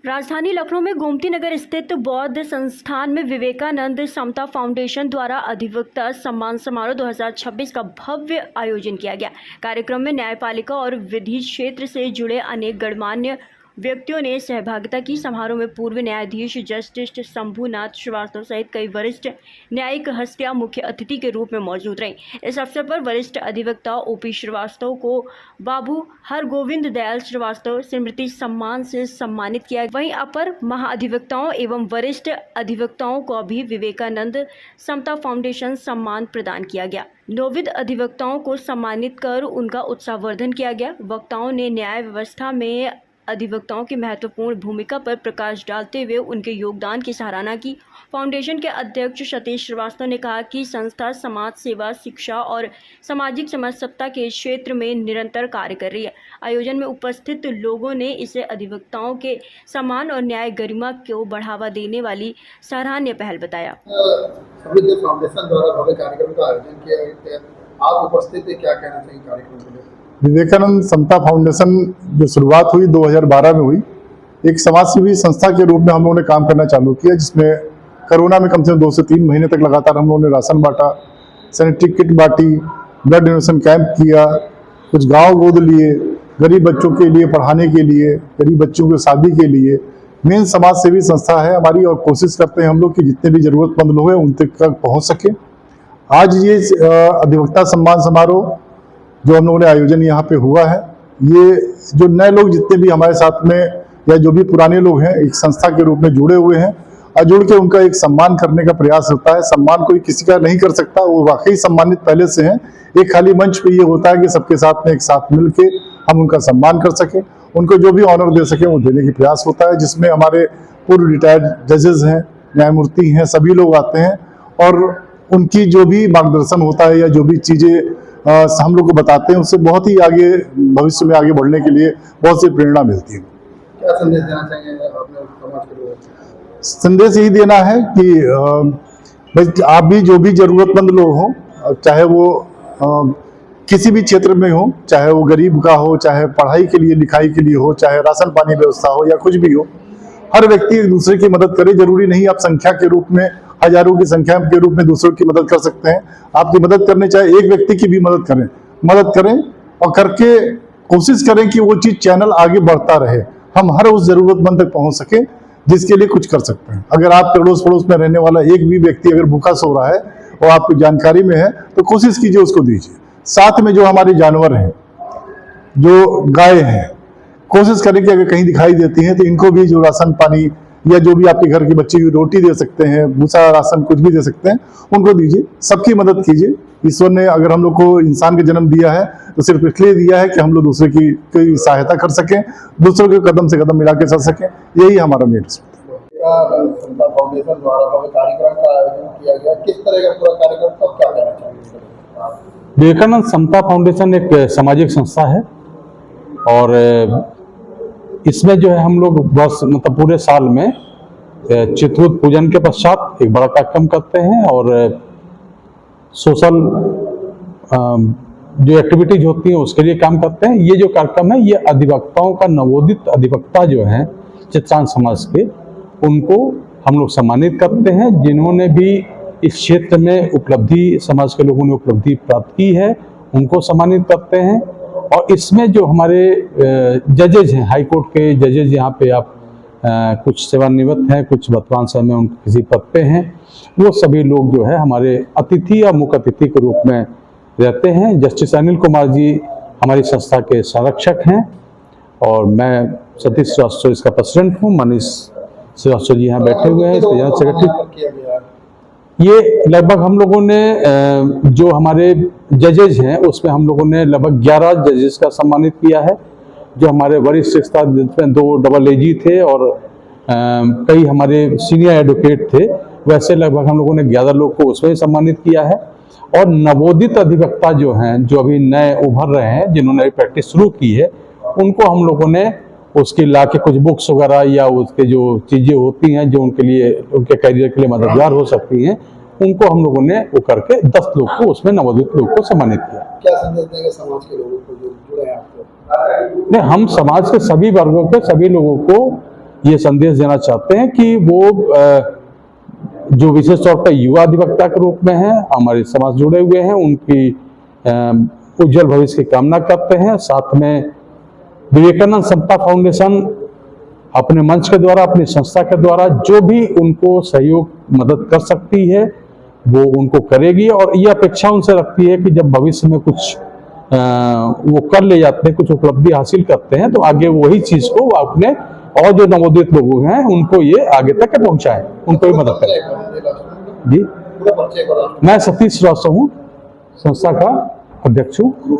राजधानी लखनऊ में गोमती नगर स्थित बौद्ध संस्थान में विवेकानंद समता फाउंडेशन द्वारा अधिवक्ता सम्मान समारोह 2026 का भव्य आयोजन किया गया। कार्यक्रम में न्यायपालिका और विधि क्षेत्र से जुड़े अनेक गणमान्य व्यक्तियों ने सहभागिता की। समारोह में पूर्व न्यायाधीश जस्टिस शंभुनाथ श्रीवास्तव सहित कई वरिष्ठ न्यायिक हस्तियां मुख्य अतिथि के रूप में मौजूद रहीं। इस अवसर पर वरिष्ठ अधिवक्ता ओपी श्रीवास्तव को बाबू हरगोविंद दयाल श्रीवास्तव स्मृति सम्मान से सम्मानित किया। वहीं अपर महाअधिवक्ताओं एवं वरिष्ठ अधिवक्ताओं को भी विवेकानंद समता फाउंडेशन सम्मान प्रदान किया गया। नवोदित अधिवक्ताओं को सम्मानित कर उनका उत्साहवर्धन किया गया। वक्ताओं ने न्याय व्यवस्था में अधिवक्ताओं की महत्वपूर्ण भूमिका पर प्रकाश डालते हुए उनके योगदान की सराहना की। फाउंडेशन के अध्यक्ष सतीश श्रीवास्तव ने कहा कि संस्था समाज सेवा, शिक्षा और सामाजिक समरसता के क्षेत्र में निरंतर कार्य कर रही है। आयोजन में उपस्थित लोगों ने इसे अधिवक्ताओं के सम्मान और न्याय गरिमा को बढ़ावा देने वाली सराहनीय पहल बताया। फाउंडेशन द्वारा भव्य कार्यक्रम का आयोजन किया गया, आप उपस्थित थे, क्या कहना चाहिए कार्यक्रम के लिए? विवेकानंद समता फाउंडेशन जो शुरुआत हुई 2012 में हुई, एक समाजसेवी संस्था के रूप में हम लोगों ने काम करना चालू किया, जिसमें कोरोना में कम से कम 2 से 3 महीने तक लगातार हम लोगों ने राशन बांटा, सैनिटरी किट बांटी, ब्लड डोनेशन कैंप किया, कुछ गांव गोद लिए, गरीब बच्चों के लिए पढ़ाने के लिए, गरीब बच्चों की शादी के लिए। मेन समाज सेवी संस्था है हमारी और कोशिश करते हैं हम लोग कि जितने भी जरूरतमंद लोग हैं उन तक पहुँच सके। आज ये अधिवक्ता सम्मान समारोह जो हम लोगों ने आयोजन यहाँ पे हुआ है, ये जो नए लोग जितने भी हमारे साथ में या जो भी पुराने लोग हैं एक संस्था के रूप में जुड़े हुए हैं और जुड़ के उनका एक सम्मान करने का प्रयास होता है। सम्मान कोई किसी का नहीं कर सकता, वो वाकई सम्मानित पहले से हैं। एक खाली मंच पे ये होता है कि सबके साथ में एक साथ मिल के हम उनका सम्मान कर सकें, उनको जो भी ऑनर दे सकें वो देने की प्रयास होता है, जिसमें हमारे पूर्व रिटायर्ड जजेस हैं, न्यायमूर्ति हैं, सभी लोग आते हैं और उनकी जो भी मार्गदर्शन होता है या जो भी चीज़ें हम लोग को बताते हैं उससे बहुत ही आगे भविष्य में आगे बढ़ने के लिए बहुत सी प्रेरणा मिलती है। क्या संदेश देना चाहिए अपने समाज के लोगों को? संदेश यही देना है कि भाई आप भी जो भी जरूरतमंद लोग हों, चाहे वो किसी भी क्षेत्र में हो, चाहे वो गरीब का हो, चाहे पढ़ाई के लिए लिखाई के लिए हो, चाहे राशन पानी व्यवस्था हो या कुछ भी हो, हर व्यक्ति एक दूसरे की मदद करे। जरूरी नहीं आप संख्या के रूप में, हजारों की संख्या के रूप में दूसरों की मदद कर सकते हैं। आपकी मदद करने चाहे एक व्यक्ति की भी मदद करें और करके कोशिश करें कि वो चीज चैनल आगे बढ़ता रहे, हम हर उस जरूरतमंद तक पहुंच सके जिसके लिए कुछ कर सकते हैं। अगर आपके अड़ोस पड़ोस में रहने वाला एक भी व्यक्ति अगर भूखा सो रहा है और आपकी जानकारी में है तो कोशिश कीजिए उसको दीजिए। साथ में जो हमारे जानवर हैं, जो गाय हैं, कोशिश करें कि अगर कहीं दिखाई देती हैं तो इनको भी जो राशन पानी या जो भी आपके घर की बच्ची की रोटी दे सकते हैं, भूसा राशन कुछ भी दे सकते हैं, उनको दीजिए। सबकी मदद कीजिए। ईश्वर ने अगर हम लोग को इंसान का जन्म दिया है तो सिर्फ इसलिए दिया है कि हम लोग दूसरे की सहायता कर सकें, दूसरों के कदम से कदम मिला के चल सकें। यही हमारा मेन समता फाउंडेशन द्वारा कार्यक्रम का आयोजन किया गया, किस तरह का पूरा कार्यक्रम, कब क्या कहना चाहिए? विवेकानंद समता फाउंडेशन एक सामाजिक संस्था है और इसमें जो है हम लोग बस मतलब पूरे साल में चित्रकूट पूजन के पश्चात एक बड़ा कार्यक्रम करते हैं और सोशल जो एक्टिविटीज होती हैं उसके लिए काम करते हैं। ये जो कार्यक्रम है ये अधिवक्ताओं का, नवोदित अधिवक्ता जो हैं चित्रांत समाज के, उनको हम लोग सम्मानित करते हैं। जिन्होंने भी इस क्षेत्र में उपलब्धि, समाज के लोगों ने उपलब्धि प्राप्त की है, उनको सम्मानित करते हैं। और इसमें जो हमारे जजेज हैं, हाई कोर्ट के जजेज, यहाँ पे आप कुछ सेवानिवृत्त हैं, कुछ वर्तमान समय में उनके किसी पद पे हैं, वो सभी लोग जो है हमारे अतिथि या मुख्य अतिथि के रूप में रहते हैं। जस्टिस अनिल कुमार जी हमारी संस्था के संरक्षक हैं और मैं सतीश श्रीवास्तव इसका प्रेसिडेंट हूँ। मनीष श्रीवास्तव जी यहाँ बैठे हुए हैं, इसके जनरल सेक्रेटरी। ये लगभग हम लोगों ने जो हमारे जजेज हैं उसमें हम लोगों ने लगभग 11 जजेस का सम्मानित किया है। जो हमारे वरिष्ठ शिक्षा, जिसमें 2 डबल एजी थे और कई हमारे सीनियर एडवोकेट थे, वैसे लगभग हम लोगों ने 11 लोग को उसमें सम्मानित किया है। और नवोदित अधिवक्ता जो हैं, जो अभी नए उभर रहे हैं, जिन्होंने प्रैक्टिस शुरू की है, उनको हम लोगों ने उसके ला के कुछ बुक्स वगैरह या उसके जो चीज़ें होती हैं जो उनके लिए, उनके करियर के लिए मददगार हो सकती हैं, उनको हम लोगों ने वो करके 10 लोग को उसमें नवोदित लोग को सम्मानित किया। क्या संदेश देंगे समाज के लोगों को जो जुड़े हैं आपको? नहीं, हम समाज के सभी वर्गों के सभी लोगों को ये संदेश देना चाहते हैं कि वो जो विशेष तौर पर युवा अधिवक्ता के रूप में हैं, हमारे समाज जुड़े हुए हैं, उनकी उज्जवल भविष्य की कामना करते हैं। साथ में विवेकानंद समता फाउंडेशन अपने मंच के द्वारा, अपनी संस्था के द्वारा जो भी उनको सहयोग मदद कर सकती है वो उनको करेगी, और ये अपेक्षा उनसे रखती है कि जब भविष्य में कुछ वो कर ले जाते हैं, कुछ उपलब्धि हासिल करते हैं, तो आगे वही चीज को अपने और जो नवोदित लोग हैं उनको ये आगे तक पहुंचाएं, उनको भी मदद करें। जी, मैं सतीश श्रीवास्तव हूँ, संस्था का अध्यक्ष हूँ।